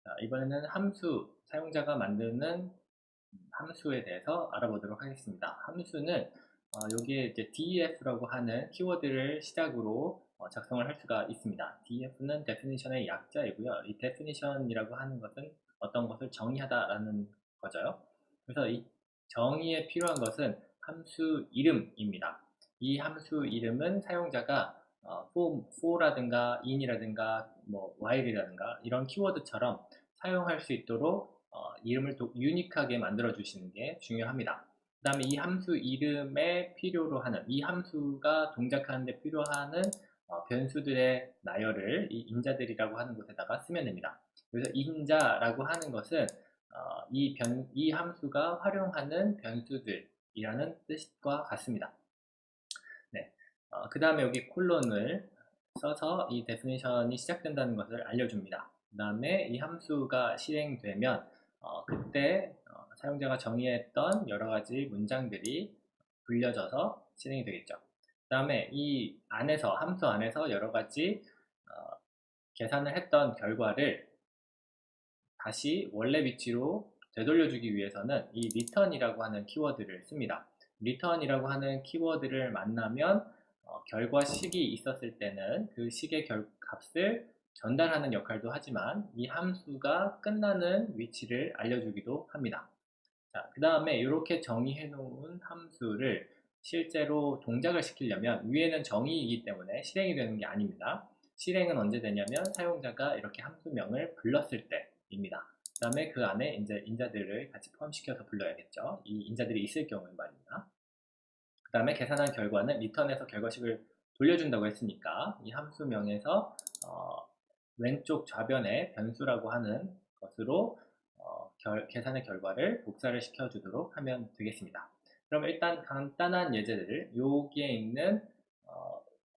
자, 이번에는 함수, 사용자가 만드는 함수에 대해서 알아보도록 하겠습니다. 함수는 여기에 이제 def라고 하는 키워드를 시작으로 작성을 할 수가 있습니다. def는 definition의 약자이고요. 이 definition이라고 하는 것은 어떤 것을 정의하다라는 거죠. 그래서 이 정의에 필요한 것은 함수 이름입니다. 이 함수 이름은 사용자가 for라든가 in이라든가 뭐 while이라든가 이런 키워드처럼 사용할 수 있도록 이름을 유니크하게 만들어 주시는 게 중요합니다. 그 다음에 이 함수 이름에 필요로 하는, 이 함수가 동작하는 데 필요하는 변수들의 나열을 이 인자들이라고 하는 곳에다가 쓰면 됩니다. 그래서 인자라고 하는 것은 이 함수가 활용하는 변수들이라는 뜻과 같습니다. 네. 그 다음에 여기 콜론을 써서 이 definition이 시작된다는 것을 알려줍니다. 그 다음에 이 함수가 실행되면 그때 사용자가 정의했던 여러 가지 문장들이 불려져서 실행이 되겠죠. 그 다음에 이 안에서, 함수 안에서 여러 가지 계산을 했던 결과를 다시 원래 위치로 되돌려주기 위해서는 이 return이라고 하는 키워드를 씁니다. return이라고 하는 키워드를 만나면 결과식이 있었을 때는 그 식의 값을 전달하는 역할도 하지만 이 함수가 끝나는 위치를 알려주기도 합니다. 자, 그 다음에 이렇게 정의해 놓은 함수를 실제로 동작을 시키려면 위에는 정의이기 때문에 실행이 되는 게 아닙니다. 실행은 언제 되냐면 사용자가 이렇게 함수명을 불렀을 때입니다. 그 다음에 그 안에 이제 인자들을 같이 포함시켜서 불러야겠죠. 이 인자들이 있을 경우에 말입니다. 그 다음에 계산한 결과는 리턴에서 결과식을 돌려준다고 했으니까 이 함수명에서 왼쪽 좌변에 변수라고 하는 것으로 계산의 결과를 복사를 시켜주도록 하면 되겠습니다. 그럼 일단 간단한 예제들을 여기에 있는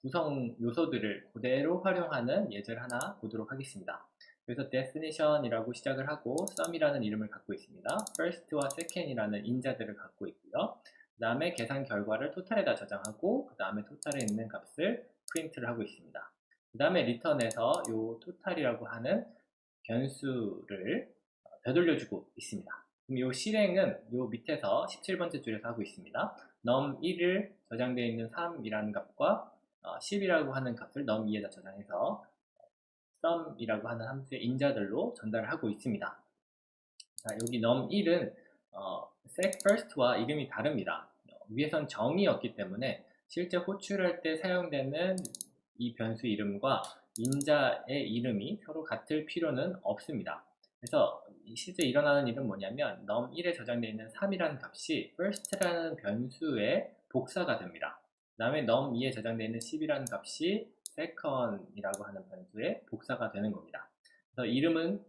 구성 요소들을 그대로 활용하는 예제를 하나 보도록 하겠습니다. 그래서 definition이라고 시작을 하고 sum이라는 이름을 갖고 있습니다. first와 second이라는 인자들을 갖고 있고요. 그 다음에 계산 결과를 total에다 저장하고 그 다음에 total에 있는 값을 프린트를 하고 있습니다. 그 다음에 return에서 이 total이라고 하는 변수를 되돌려주고 있습니다. 그럼 이 실행은 이 밑에서 17번째 줄에서 하고 있습니다. num1을 저장되어 있는 3이라는 값과 10이라고 하는 값을 num2에다 저장해서 sum이라고 하는 함수의 인자들로 전달을 하고 있습니다. 자, 여기 num1은 sec first와 이름이 다릅니다. 위에선 정의였기 때문에 실제 호출할 때 사용되는 이 변수 이름과 인자의 이름이 서로 같을 필요는 없습니다. 그래서 실제 일어나는 일은 뭐냐면 num1에 저장되어 있는 3이라는 값이 first라는 변수의 복사가 됩니다. 그 다음에 num2에 저장되어 있는 10이라는 값이 second이라고 하는 변수의 복사가 되는 겁니다. 그래서 이름은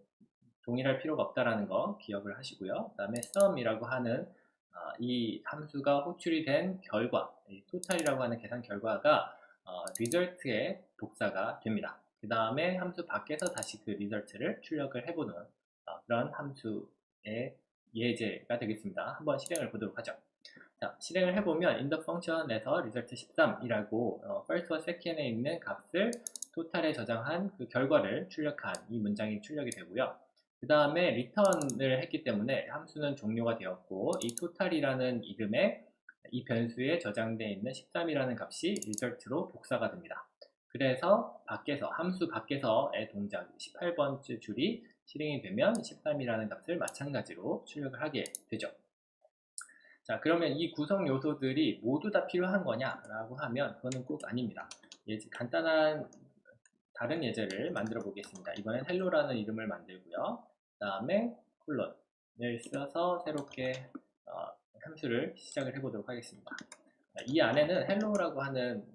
동일할 필요가 없다라는 거 기억을 하시고요. 그 다음에 sum이라고 하는 이 함수가 호출이 된 결과, total이라고 하는 계산 결과가 result에 복사가 됩니다. 그 다음에 함수 밖에서 다시 그 result를 출력을 해보는 그런 함수의 예제가 되겠습니다. 한번 실행을 보도록 하죠. 자, 실행을 해보면 in the function에서 result 13이라고 first와 second에 있는 값을 total에 저장한 그 결과를 출력한 이 문장이 출력이 되고요. 그 다음에 return을 했기 때문에 함수는 종료가 되었고 이 total이라는 이름의 이 변수에 저장되어 있는 13이라는 값이 result로 복사가 됩니다. 그래서 밖에서 함수 밖에서의 동작 18번째 줄이 실행이 되면 13이라는 값을 마찬가지로 출력을 하게 되죠. 자, 그러면 이 구성 요소들이 모두 다 필요한 거냐라고 하면 그거는 꼭 아닙니다. 간단한 다른 예제를 만들어 보겠습니다. 이번엔 헬로라는 이름을 만들고요. 그 다음에 콜론을 써서 새롭게 함수를 시작을 해보도록 하겠습니다. 이 안에는 헬로라고 하는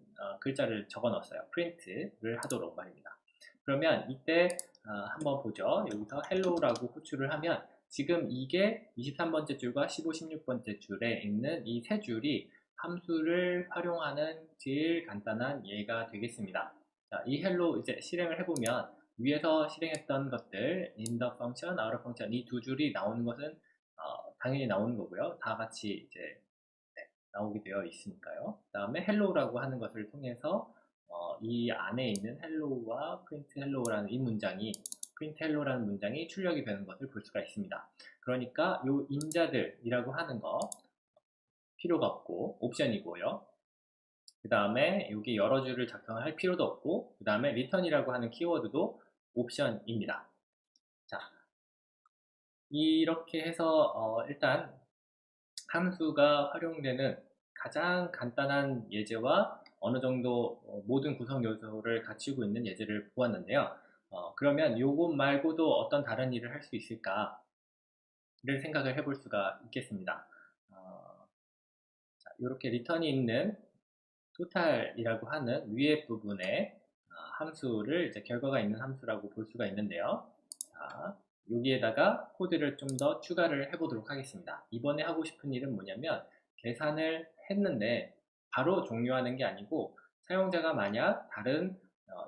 글자를 적어 넣었어요. 프린트를 하도록 말입니다. 그러면 이때 한번 보죠. 여기서 헬로라고 호출을 하면 지금 이게 23번째 줄과 15, 16번째 줄에 있는 이 세 줄이 함수를 활용하는 제일 간단한 예가 되겠습니다. 자, 이 헬로 이제 실행을 해보면 위에서 실행했던 것들 in the function, out of function 이 두 줄이 나오는 것은 당연히 나오는 거고요. 다 같이 이제 나오게 되어 있으니까요. 그 다음에 hello라고 하는 것을 통해서 이 안에 있는 hello와 print hello라는 이 문장이 print hello라는 문장이 출력이 되는 것을 볼 수가 있습니다. 그러니까 요 인자들이라고 하는 거 필요가 없고 옵션이고요. 그 다음에 여기 여러 줄을 작성할 필요도 없고, 그 다음에 return이라고 하는 키워드도 옵션입니다. 자, 이렇게 해서 일단 함수가 활용되는 가장 간단한 예제와 어느 정도 모든 구성 요소를 갖추고 있는 예제를 보았는데요. 그러면 요것 말고도 어떤 다른 일을 할 수 있을까를 생각을 해볼 수가 있겠습니다. 자, 이렇게 리턴이 있는 total이라고 하는 위에 부분에 함수를 이제 결과가 있는 함수라고 볼 수가 있는데요. 자, 여기에다가 코드를 좀 더 추가를 해보도록 하겠습니다. 이번에 하고 싶은 일은 뭐냐면 계산을 했는데 바로 종료하는 게 아니고 사용자가 만약 다른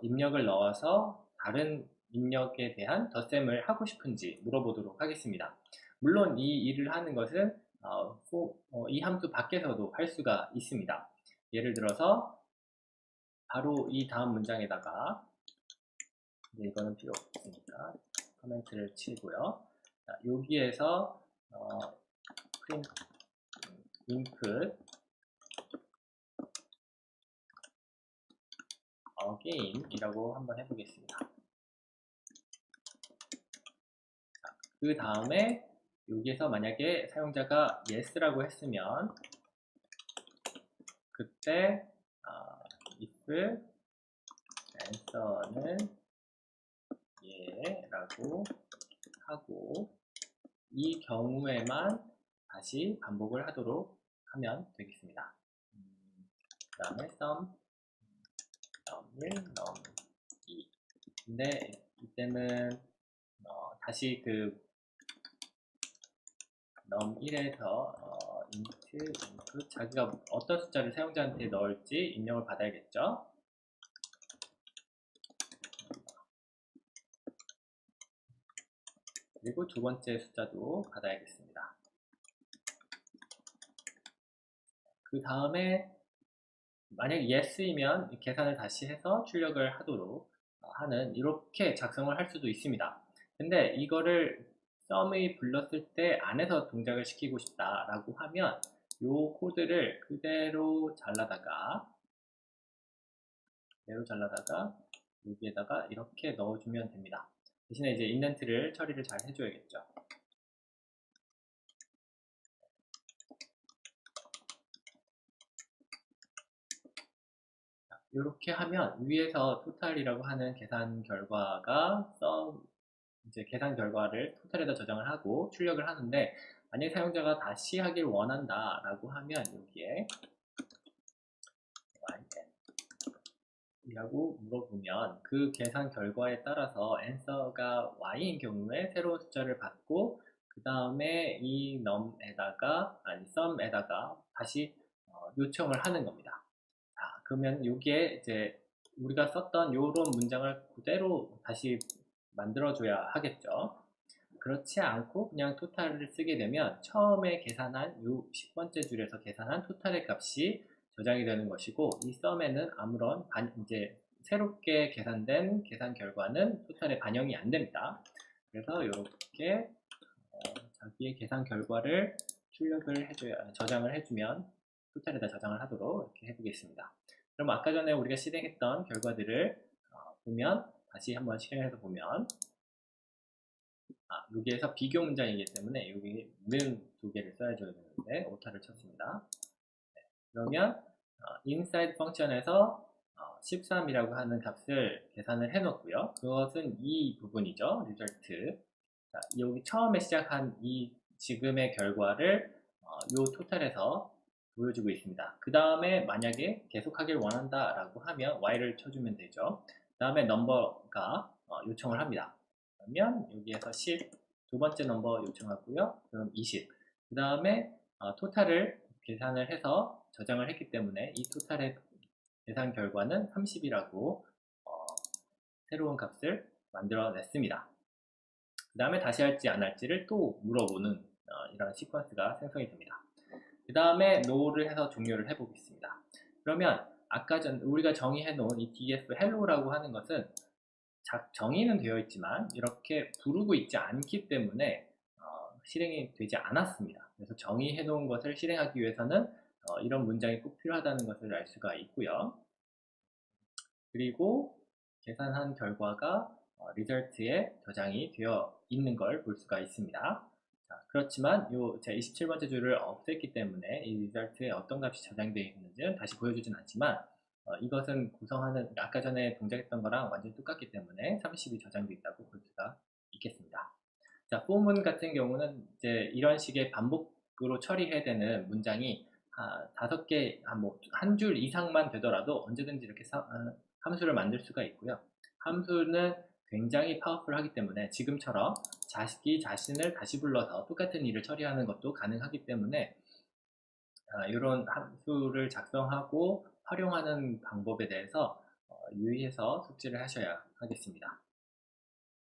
입력을 넣어서 다른 입력에 대한 덧셈을 하고 싶은지 물어보도록 하겠습니다. 물론 이 일을 하는 것은 이 함수 밖에서도 할 수가 있습니다. 예를 들어서 바로 이 다음 문장에다가 이거는 필요 없으니까 커멘트를 치고요. 자, 여기에서 print input again 이라고 한번 해보겠습니다. 그 다음에 여기에서 만약에 사용자가 yes라고 했으면 그때 if answer는 예라고 하고 이 경우에만 다시 반복을 하도록 하면 되겠습니다. 그 다음에 sum num1 num2 근데 이때는 다시 그 num1에서 input 자기가 어떤 숫자를 사용자한테 넣을지 입력을 받아야겠죠. 그리고 두 번째 숫자도 받아야겠습니다. 그 다음에 만약 yes이면 계산을 다시 해서 출력을 하도록 하는 이렇게 작성을 할 수도 있습니다. 근데 이거를 sum이 불렀을 때 안에서 동작을 시키고 싶다 라고 하면 이 코드를 그대로 잘라다가 여기에다가 이렇게 넣어주면 됩니다. 대신에 이제 인덴트를 처리를 잘 해줘야겠죠. 이렇게 하면 위에서 total이라고 하는 계산 결과가 이제 계산 결과를 토탈에다 저장을 하고 출력을 하는데, 만약 사용자가 다시 하길 원한다 라고 하면 여기에 라고 물어보면 그 계산 결과에 따라서 answer가 y인 경우에 새로운 숫자를 받고 그 다음에 이 sum에다가 다시 요청을 하는 겁니다. 자, 그러면 여기에 이제 우리가 썼던 이런 문장을 그대로 다시 만들어줘야 하겠죠. 그렇지 않고 그냥 토탈을 쓰게 되면 처음에 계산한 이 10번째 줄에서 계산한 토탈의 값이 저장이 되는 것이고, 이 썸에는 아무런 이제 새롭게 계산된 계산 결과는 토탈에 반영이 안 됩니다. 그래서 이렇게 자기의 계산 결과를 저장을 해주면 토탈에다 저장을 하도록 이렇게 해보겠습니다. 그럼 아까 전에 우리가 실행했던 결과들을 보면 다시 한번 실행해서 보면 여기에서 비교 문장이기 때문에 여기는 두 개를 써야줘야 되는데 오타를 쳤습니다. 네, 그러면 inside 펑션에서 13이라고 하는 값을 계산을 해 놓고요. 그것은 이 부분이죠. result. 자, 여기 처음에 시작한 이 지금의 결과를 이 토탈에서 보여주고 있습니다. 그 다음에 만약에 계속하길 원한다 라고 하면 y를 쳐주면 되죠. 그 다음에 넘버가 요청을 합니다. 그러면 여기에서 10, 두 번째 넘버 요청하고요. 그럼 20. 그 다음에 토탈을 계산을 해서 저장을 했기 때문에 이 토탈의 계산 결과는 30이라고 새로운 값을 만들어냈습니다. 그 다음에 다시 할지 안 할지를 또 물어보는 이런 시퀀스가 생성이 됩니다. 그 다음에 no를 해서 종료를 해보겠습니다. 그러면 아까 전 우리가 정의해 놓은 이 df hello라고 하는 것은 정의는 되어 있지만 이렇게 부르고 있지 않기 때문에 실행이 되지 않았습니다. 그래서 정의해 놓은 것을 실행하기 위해서는 이런 문장이 꼭 필요하다는 것을 알 수가 있고요. 그리고 계산한 결과가 리절트에 저장이 되어 있는 걸 볼 수가 있습니다. 자, 그렇지만 제 27번째 줄을 없앴기 때문에 이 리절트에 어떤 값이 저장되어 있는지는 다시 보여주진 않지만 이것은 구성하는 아까 전에 동작했던 거랑 완전히 똑같기 때문에 30이 저장되어 있다고 볼 수가 있겠습니다. 자, 포문 같은 경우는 이제 이런 식의 반복으로 처리해야 되는 문장이 5개, 한 줄 이상만 되더라도 언제든지 이렇게 함수를 만들 수가 있고요. 함수는 굉장히 파워풀하기 때문에 지금처럼 자식이 자신을 다시 불러서 똑같은 일을 처리하는 것도 가능하기 때문에 이런 함수를 작성하고 활용하는 방법에 대해서 유의해서 숙지를 하셔야 하겠습니다.